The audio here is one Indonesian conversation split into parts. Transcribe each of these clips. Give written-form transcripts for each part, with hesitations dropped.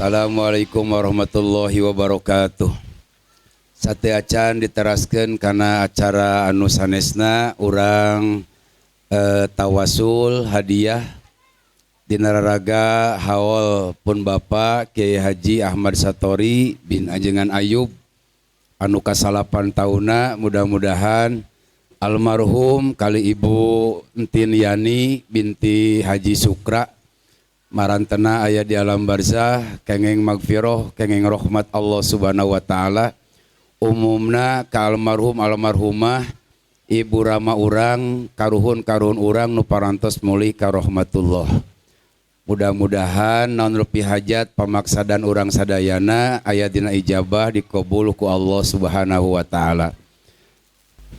Assalamualaikum warahmatullahi wabarakatuh. Sate acan diteraskeun kana acara anu sanesna urang tawasul hadiah dina raraga haol pun Bapak Kiai Haji Ahmad Satori bin Ajengan Ayub anu kasalapan tauna, mudah-mudahan almarhum kali Ibu Entin Yani binti Haji Sukra marantena aya di alam barzah, kengeng magfirah, kengeng rahmat Allah Subhanahu wa taala. Umumna ka almarhum almarhumah Ibu Rama urang, karuhun urang nu parantos mulih ka rahmatullah. Mudah-mudahan naon rupi hajat pamaksadan urang sadayana aya dina ijabah dikabul ku Allah Subhanahu wa taala.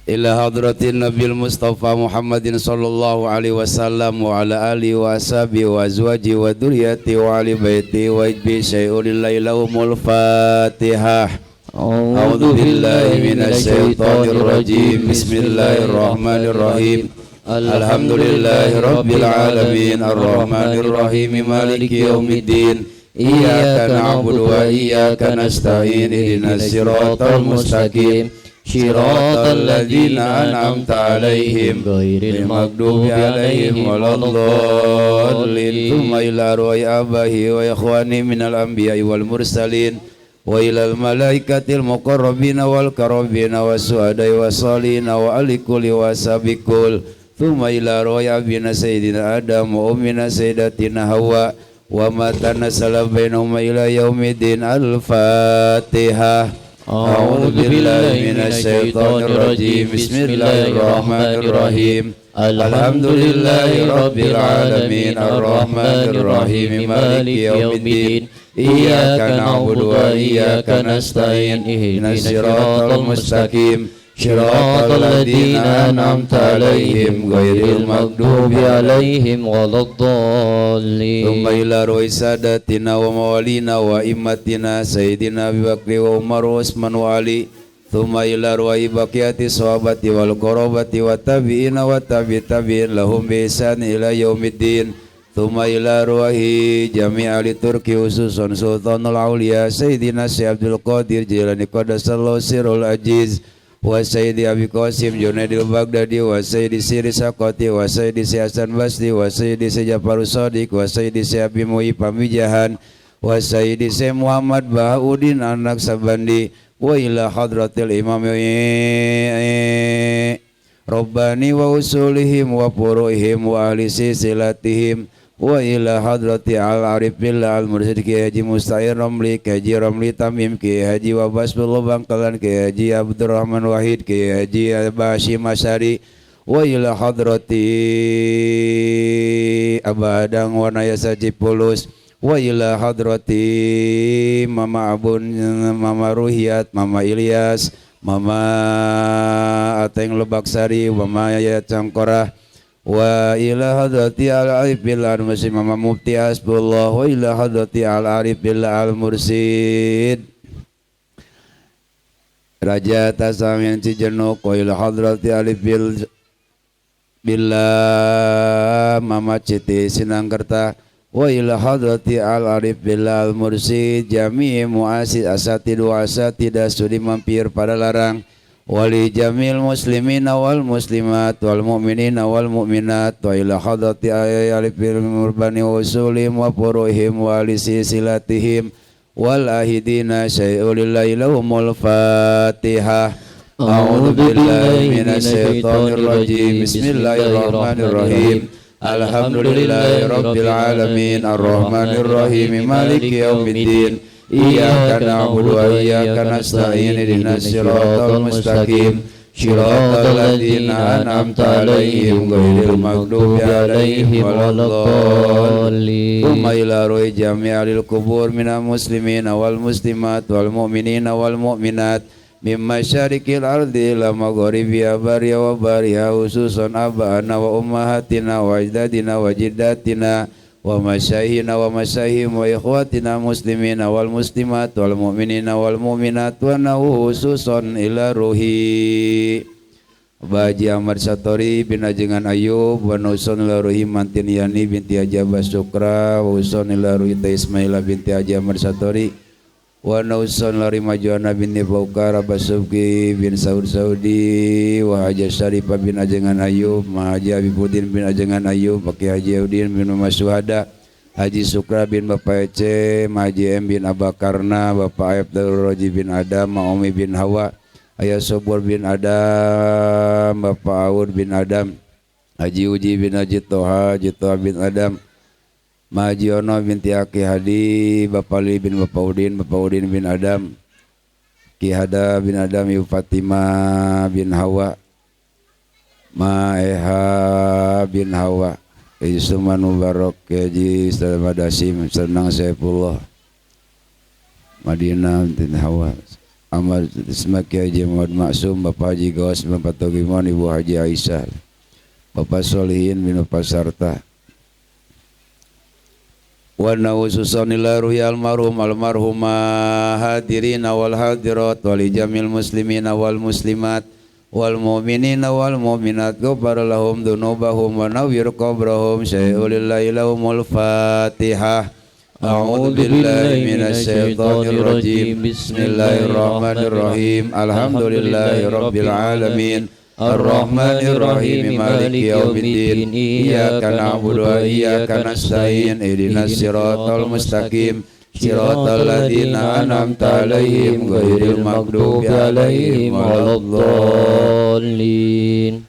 Ila hadratin Nabil Mustafa Muhammadin sallallahu alaihi wasallam wa ala alihi wa ashabihi wa azwaji wa dzurriyyati wa ali baiti wa ijbi syai'ulillahi lahumul Fatihah. A'udzu billahi minasy syaithanir rajim. Bismillahirrahmanirrahim. Alhamdulillahi rabbil alamin arrahmanir rahim maliki yaumiddin. Iyyaka na'budu wa iyyaka nasta'in ihdinas siratal mustaqim. Shiratal ladzina an'amta 'alaihim ghairil maghdubi 'alaihim waladdallin. Tsumma ila ruhi abahi wa ikhwani minal anbiya'i wal mursalin wa ilal malaikatil muqarrabina wal karabina wasuhada'i wasalina wa ali kulli wasabikul. Tsumma ila ruhi abina sayyidina Adam wa ummina sayyidatina Hawa wa matana salabainahuma ila yaumiddin. Al-Fatihah. A'udzu billahi minasy syaithanir rajim. Bismillahirrahmanirrahim. Alhamdulillahi rabbil alamin arrahmanir rahim maliki yaumiddin. Iyyaka na'budu wa iyyaka nasta'in ihdinas siratal mustaqim. Shiratal ladzina an'amta 'alaihim ghairil maghdubi 'alaihim waladdallin. Tsumma ila ruhi sadatina wa mawalina wa immatina sayyidina Abi Bakri wa Umar wa Utsman wa Ali. Tsumma ila ruhi baqiyati sahabati wal qarabati wa tabi'ina wa tabi'in lahum bi ihsan ila yaumiddin. Tsumma ila ruhi jami'al turki khususan Sultanul Auliya Sayyidina Syekh Abdul Qadir Jilani Qaddasallahu sirrul ajiz wa Sayyidi Abi Qasim Junaidil Baghdadi wa Sayyidi Siri Sakoti wa Sayyidi Syekh Hasan Basri wa Sayyidi Syekh Jafarus Shadiq wa Sayyidi Syekh Abi Mu'i Pamijahan wa Sayyidi Syekh Muhammad Bahauddin Anak Sabandi wa ila hadratil imam Rabbani wa usulihim wa furu'ihim wa ahli silsilatihim wa ila hadrati al-arif billah al-mursyid Kiai Haji Musta'in Ramli, Kiai Haji Ramli Tamim, Kiai Haji Wabasbullah Bangkalan, Kiai Haji Abdurrahman Wahid, Kiai Haji Bashim Masyari wa ila hadrati Abadang wa Nayasa Cipulus wa ila hadrati Mama Abun, Mama Ruhiyat, Mama Ilyas, Mama Ateng Lebaksari, Mama Yayat Cangkorah wa ila hadrati al-arif billah al-mursyid Mama Mufti Hasbullah wa ila hadrati al-arif billah al-mursyid Raja Tasamian Cijenuk wa ila hadrati alif billah Mama Citi Sinangkerta wa ila hadrati al-arif billah al-mursyid jami'i mu'asid asatid wa asatidah studi mampir pada larang wali jamil muslimina wal muslimat wal mu'minina wal mu'minat wa ila hadrati alifil murbani wa usulim wa furuhim wa silsilatihim wal ahidina syai'ulillahi lahumul Fatihah. A'udzu billahi minasy syaithanir rajim. Bismillahirrahmanirrahim. Alhamdulillahi rabbil alamin arrahmanir rahim maliki yaumiddin. Iyyaka na'budu wa iyyaka nasta'in ihdinas siratal mustaqim. Shiratal ladzina an'amta 'alaihim ghairil maghdubi 'alaihim waladdallin. Tsumma ila ruhi jami'il qubur minal muslimina wal muslimat wal mu'minina wal mu'minat min masyariqil ardi ila magharibiha bariha wa bariha khususan abana wa ummahatina wa ajdadina wa jiddatina wa masyayihina wa masyayihim wa ikhwatina muslimina wal muslimat wal mu'minina wal mu'minat wa nahu khususan ila ruhi Baji Ahmad Satori bin Ajengan Ayub wa Nuson Laruhi Mantin Yani binti Haji Abbas Sukra wa Uson Laruhi Ismaila binti Haji Ahmad Satori wa Nuson Laruhi Majuana binti Faukar Abbas Subki bin Saud Saudi wa Haji Syarifah bin Ajengan Ayub ma Haji Abibuddin bin Ajengan Ayub Pakai Haji Udin bin Mas Suhada Haji Sukra bin Bapak Ece Haji M bin Abakarna Bapak Abdul Roji bin Adam Maomi bin Hawa Ayah Sobor bin Adam, Bapak Awud bin Adam, Haji Uji bin Haji Toha bin Adam, Maji Ono binti Aki Hadi, Bapak Ali bin Bapak Udin bin Adam, Ki Hada bin Adam, Ibu Fatimah bin Hawa, Maeha bin Hawa, Haji Suman Mubarak, Haji Selamat Dasim, Senang Saifullah, Madinah bin Hawa. Ahmad Ismaki Haji Muhammad Maksum Bapak Haji Gawas bin Bapak Togimon Ibu Haji Aisyah Bapak Solihin bin Bapak Sarta wa nawususonila ruhi almarhumah hadirina wal hadirat wali jamil muslimina wal muslimat wal mu'minina wal mu'minat ghafara lahum dunubahum wa nawwir qabrahum syai'ulillahi lahumul fatihah. A'udzu billahi minasy syaithanir rajim. Bismillahirrahmanirrahim. Alhamdulillahirabbil alamin. Arrahmanir rahim maliki yaumiddin. Iyyaka na'budu wa iyyaka nasta'in. Ihdinas siratal mustaqim. Siratal ladzina an'amta 'alaihim ghairil maghdubi 'alaihim waladdallin.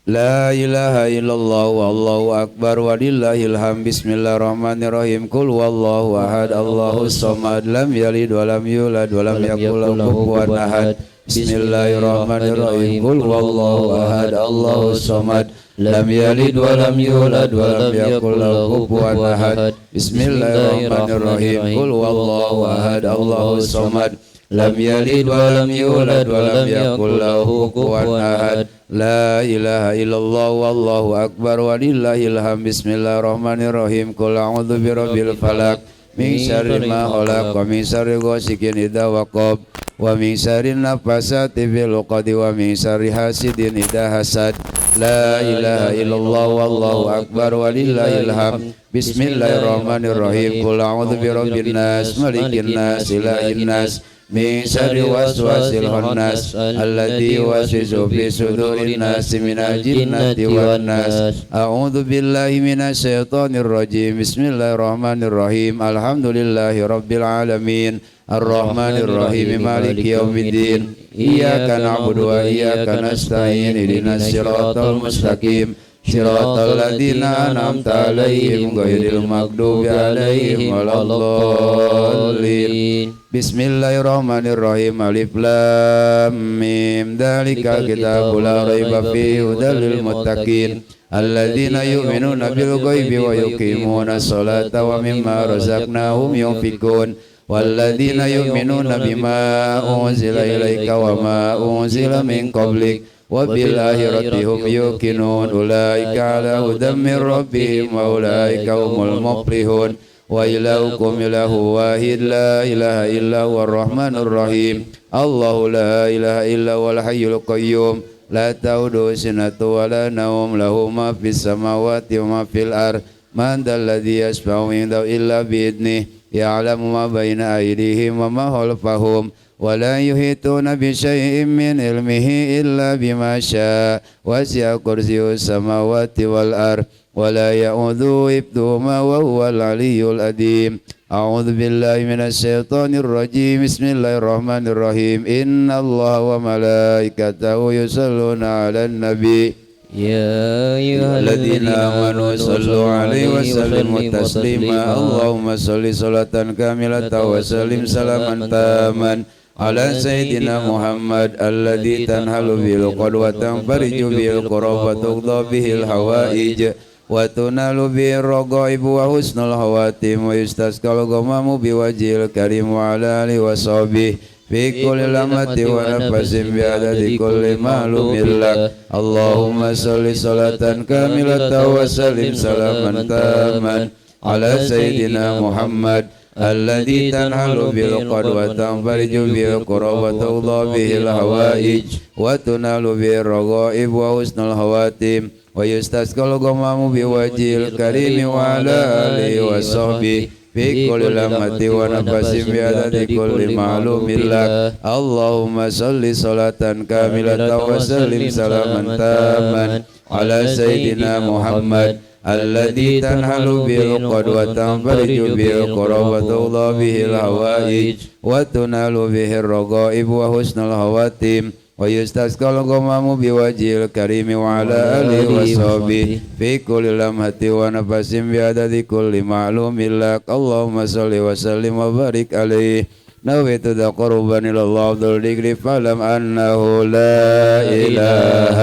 La ilaha illallah wallahu akbar walillahil hamd. Bismillahirrahmanirrahim. Qul huwallahu ahad Allahus samad lam yalid wa lam yulad wa lam yakul lahu kufuwan ahad. Bismillahirrahmanirrahim. Qul huwallahu ahad Allahus samad lam yalid wa lam yulad wa lam yakul lahu kufuwan ahad. Bismillahirrahmanirrahim. Qul huwallahu ahad Allahus samad lam yalid wa lam yulad wa lam yakul lahu kufuwan ahad. La ilaha illallah wallahu akbar walillahil hamd. Bismillahirrahmanirrahim. Qul a'udzu birabbil falaq min syarri ma khalaq wa min syarri ghasikin idza waqab wa min syarri nafasati fil 'uqad wa min syarri hasidin idza hasad. La ilaha illallah wallahu akbar walillahil hamd. Bismillahirrahmanirrahim. Qul a'udzu birabbin nas malikin nas ilahin nas min syarri waswasil khannas alladzi yuwaswisu fi sudurin nas minal jinnati wan nas. A'udzu billahi minasy syaithanir rajim. Bismillahirrahmanirrahim. Alhamdulillahi rabbil alamin. Arrahmanir rahim maliki yaumiddin. Iyyaka na'budu wa iyyaka nasta'in. Ihdinas siratal mustaqim. Siratal ladzina an'amta 'alaihim ghairil maghdubi 'alaihim waladdallin. Bismillahirrahmanirrahim. Alif lam mim. Dzalikal kitabu la raiba fihi hudal lil muttaqin alladzina yu'minuna bil ghaibi wa yuqimunas salata wa mimma razaqnahum yunfiqun walladzina yu'minuna bima unzila ilaika wa ma unzila min qablik wa bil akhirati hum yuqinun ulaika ala hudan min rabbihim wa ulaika humul muflihun. Wa ilahukum ilahu wahid la ilaha illa huwar rahmanur rahim. Allahu la ilaha illa huwal hayyul qayyum la ta'uduhu sinatun wa la nawm lahu ma fis samawati wa ma fil ard. Man dzal ladzi yashfa'u 'indahu illa bi idnihi ya'lamu ma baina aydihim wa ma khalfahum wa la yuhituna bi syai'in min ilmihi illa bima syaa wasi'a kursiyyus samawati wal ard wa la ya'udhu hifdhuhuma wa huwal 'aliyyul 'azim. A'udzu billahi minasy syaithanir rajim. Bismillahirrahmanirrahim. Innallaha wa malaikatahu yusholluna 'alan nabi. Ya ayyuhalladzina amanu shallu 'alaihi wa sallimu taslima. Allahumma shalli sholatan kamilatan wa sallim salaman taman ala sayyidina Muhammad alladzi tanhalu bil qadwatan fariju bil qurba tuqda bihil hawaij wa tunalu bir raghaib wa husnul hawatim wa yustasqal ghamamu biwajhil karim wa ala alihi wa sahbihi fi kulli lamati wa nafasin bi adadi kulli ma'lumin lak. Allahumma sholli sholatan kamilatan wa sallim salaman taman ala sayyidina Muhammad الذي تنحل به القد وتنفرج به الكرب وتقضى به الحوائج وتنال به الرغائب وحسن الخواتيم ويستسقى الغمام بوجه الكريم وعلى آله وصحبه في كل لمحة ونفس بعدد كل معلوم لك اللهم صل صلاة كاملة وسلم سلاما تاما على سيدنا محمد الذي تنحل به العقد وتنفرج به الكرب وتقضى به الحوائج وتنال به الرغائب وحسن الخواتيم ويستسقى الغمام بوجه الكريم وعلى آله وصحبه في كل لمحة ونفس بعدد كل معلوم لك اللهم صل وسلم وبارك عليه نويت تقربا إلى الله بالذكر فاعلم أنه لا إله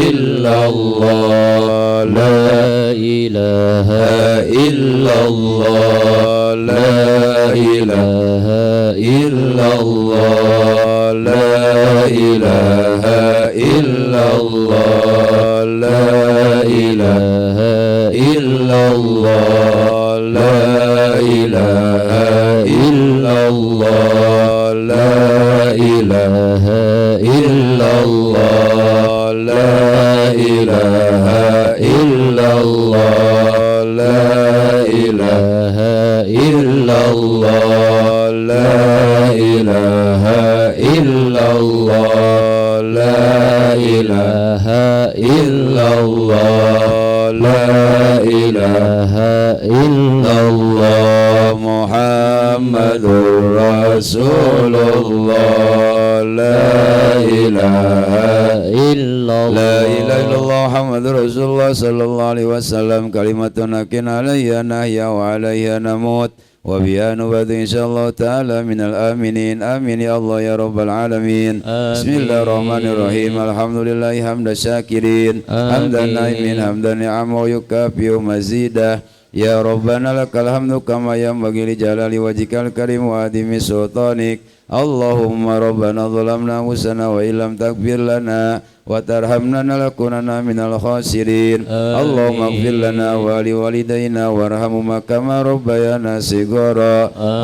إلا الله لا إله إلا الله لا إله إلا الله لا إله إلا الله لا إله إلا الله لا إله إلا الله لا إله إلا الله لا إله إلا الله لا إله إلا الله لا إله إلا الله لا إله إلا الله لا إله إلا الله محمد رسول الله لا إله إلا الله لا إله إلا الله محمد رسول الله صلى الله عليه وسلم كلمة نكن عليها نحيا وعليها نموت وبها نبات إن شاء الله تعالى من الآمنين آمين يا الله يا رب العالمين بسم الله الرحمن الرحيم الحمد لله حمد الشاكرين حمدا نائمين حمدا نعم ويكافئ مزيدا يا ربنا لك الحمد كما ينبغي لجلال وجهك الكريم وعظيم سلطانك اللهم ربنا ظلمنا أنفسنا وإن لم تغفر لنا وترحمنا لنكونن من الخاسرين اللهم اغفر لنا ولوالدينا وارحمهما كما ربيانا صغارا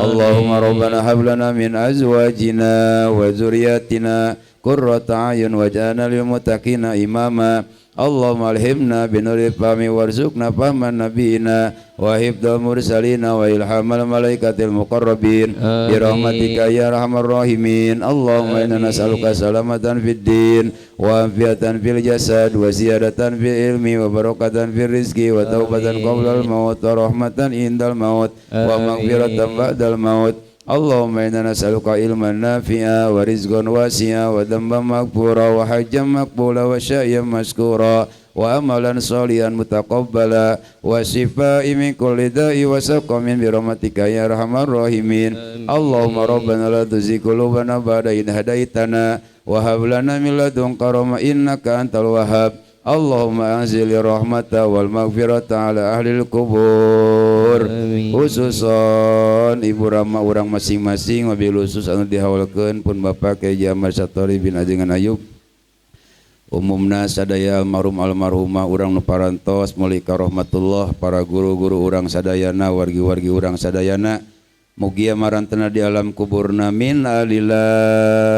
اللهم ربنا هب لنا من أزواجنا وذرياتنا قرة أعين واجعلنا للمتقين إماما اللهم ألهمنا بنور الفهم وارزقنا فهم نبينا وحفظ المرسلين وإلهام الملائكة المقربين برحمتك يا أرحم الراحمين اللهم إنا نسألك سلامة في الدين وعافية في الجسد وزيادة في العلم وبركة في الرزق وتوبة قبل الموت ورحمة عند الموت ومغفرة بعد الموت اللهم إنا نسألك علما نافعا ورزقا واسعا وذنبا مغفورا وحجا مقبولا وشيئا مشكورا وأملا صالحا متقبلا وشفاء من كل داء وسقم برحمتك يا أرحم الراحمين اللهم ربنا لا تزغ قلوبنا بعد إذ هديتنا وهب لنا من لدنك رحمة إنك أنت الوهاب اللهم أنزل الرحمة والمغفرة على أهل القبور khususon ibu rama urang masing-masing wabil khusus anu dihawalkeun pun Bapak Kyai Ahmad Satori bin Ajengan Ayub umumna sadaya almarhumah urang nu parantos meuli ka rahmatullah para guru-guru urang sadayana wargi-wargi urang sadayana mugia marantena di alam kuburna min la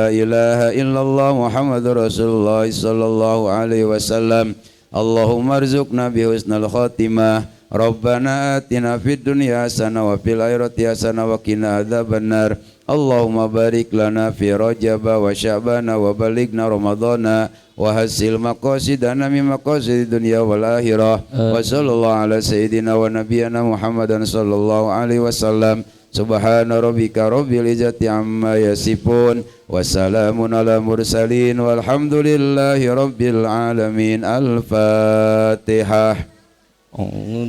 ilaha illallah Muhammadur Rasulullah sallallahu alaihi wasallam Allahumma arzuqna bi husnal khatimah Rabbana atina fid dunya hasanah wa fil akhirati hasanah wa qina adzabannar Allahumma barik lana fi Rajab wa Sya'ban wa balighna Ramadhana wa hasil maqasidana min maqasid dunya wal akhirah wa sallallahu ala sayyidina wa nabiyyina Muhammadan sallallahu alaihi wasallam Subhana rabbika rabbil izzati amma yasifun wa salamun ala mursalin walhamdulillahi rabbil alamin al-fatihah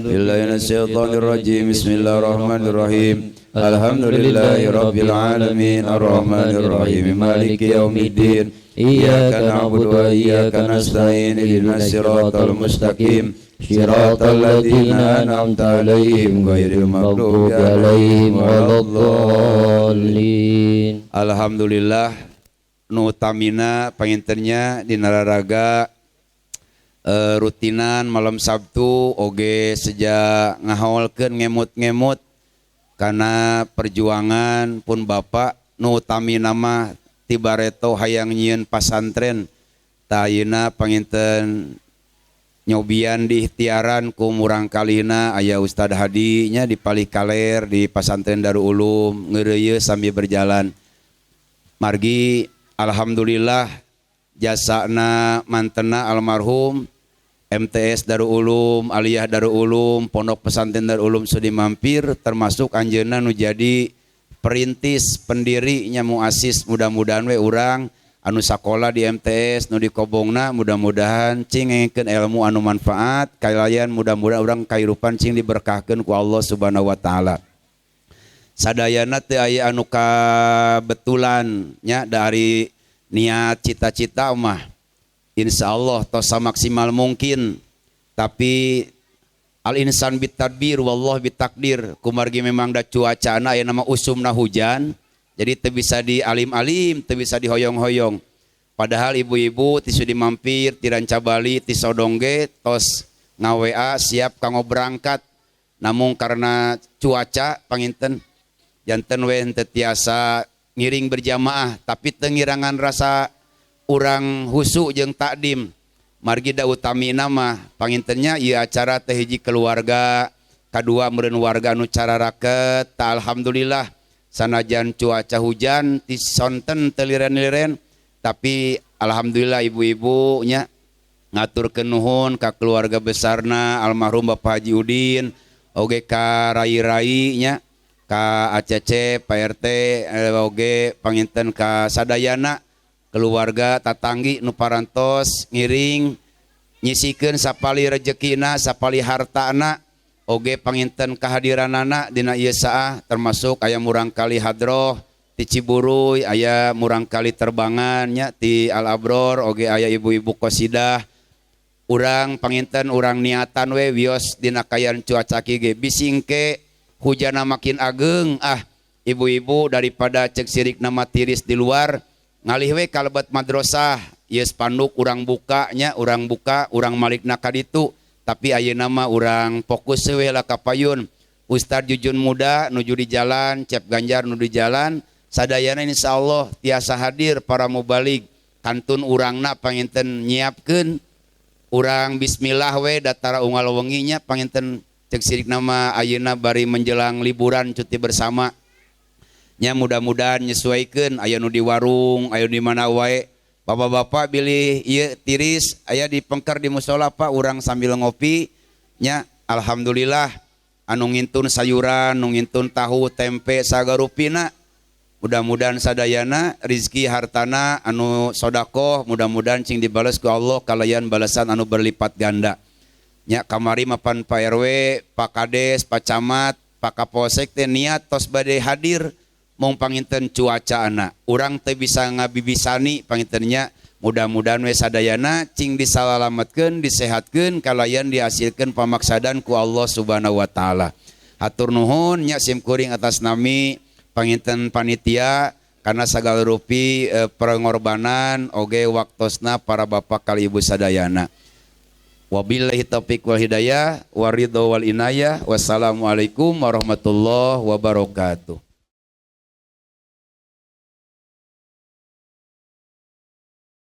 billahi minasyaitonir rajim bismillahirrahmanirrahim alhamdulillahi rabbil alamin arrahmanir rahim maliki yaumiddin iyyaka na'budu wa iyyaka nasta'in ihdinas siratal mustaqim Shiratal ladzina an'amta 'alaihim ghairil maghdubi 'alaihim waladdallin. Alhamdulillah nu tamina pangintennya di nararaga rutinan malam Sabtu oge sejak ngahaolkeun ngemut-ngemut karena perjuangan pun Bapak nu utami nama tibareto hayang nyieun pasantren tayuna panginten nyobian diikhtiaran ku murang kalina aya Ustad Hadi nya di Palih Kaler di pasantren Darul Ulum ngeureuyeus sambil berjalan margi alhamdulillah jasana mantena almarhum MTS Darul Ulum, Aliyah Darul Ulum, Pondok Pesantren Darul Ulum Sudi Mampir termasuk anjeunna nu jadi perintis pendirinya muasis mudah-mudahan we urang anu sakola di MTS nu di kobongna mudah-mudahan cing ngengkeun ilmu anu manfaat kalayan mudah-mudahan urang kairupan cing diberkahkeun ku Allah Subhanahu wa taala. Sadayana teu aya anu kabetulan nya dari niat cita-cita mah insyaallah tos samaksimal mungkin tapi al insan bitadbir wallah bitakdir kumargi memang da cuacana aya nama usumna hujan jadi teu bisa di alim-alim teu bisa dihoyong-hoyong padahal ibu-ibu ti sudi mampir ti Rancabali ti Sodongge tos ngawea siap kanggo berangkat namun karena cuaca panginten janten we henteu tiasa ngiring berjamaah tapi teu ngirangan rasa urang husu jeung takdim margi da utami nama pangintennya ieu acara teh hiji keluarga kadua meureun warga anu cararaket ta alhamdulillah sanajan cuaca hujan ti sonten teu liren-liren tapi alhamdulillah ibu-ibu nya ngaturkeun nuhun ka keluarga besarna almarhum Bapak Haji Udin oge ka rai-rai nya ka ACC Pak RT oge panginten ka sadayana keluarga tatanggi nu parantos ngiring nyisikeun sapali rezekina sapali hartana oge panginten kehadiranana dina ieu saah termasuk aya murang kali hadroh ti Ciburuy aya murang kali terbangan nya ti Al Abror oge aya ibu-ibu qosidah urang panginten urang niatan we wios dina kayan cuaca kieu ge bisingke hujana makin ageng ibu-ibu daripada cek sirik nama tiris di luar ngalih we kalebet madrasah ieu spanduk urang bukanya urang buka urang malikna ka ditu tapi ayeuna mah urang fokus we lah ka payun Ustad Jujun Muda nuju di jalan Cep Ganjar nu di jalan sadayana insyaallah tiasa hadir para mubalig kantun urangna panginten nyiapkeun urang bismillah we datara unggal wenginya panginten cek sirik nama ayeuna bari menjelang liburan cuti bersama nya mudah-mudahan nyesuaikeun aya nu di warung aya di mana wae bapak-bapak bilih ieu tiris aya di pengker di mushola Pak urang sambil ngopi nya alhamdulillah anu ngintun sayuran nu ngintun tahu tempe sagarupina mudah-mudahan sadayana rizki hartana anu sodaqoh mudah-mudahan cing dibales ku Allah kalayan balasan anu berlipat ganda nya kamari mapan Pak RW Pak Kades Pak Camat Pak Kapolsek teh niat tos bade hadir mong panginten cuaca anak urang teh bisa ngabibisani pangintennya mudah-mudahan we sadayana cing disalalametkeun disehatkeun kalayan dihasilkeun pamaksadan ku Allah Subhanahu wa taala hatur nuhun nya simkuring atas nami panginten panitia karena sagala rupi pengorbanan oge waktosna para bapak kali ibu sadayana wabillahi taufiq wal hidayah waridho wal inayah wassalamualaikum warahmatullahi wabarakatuh.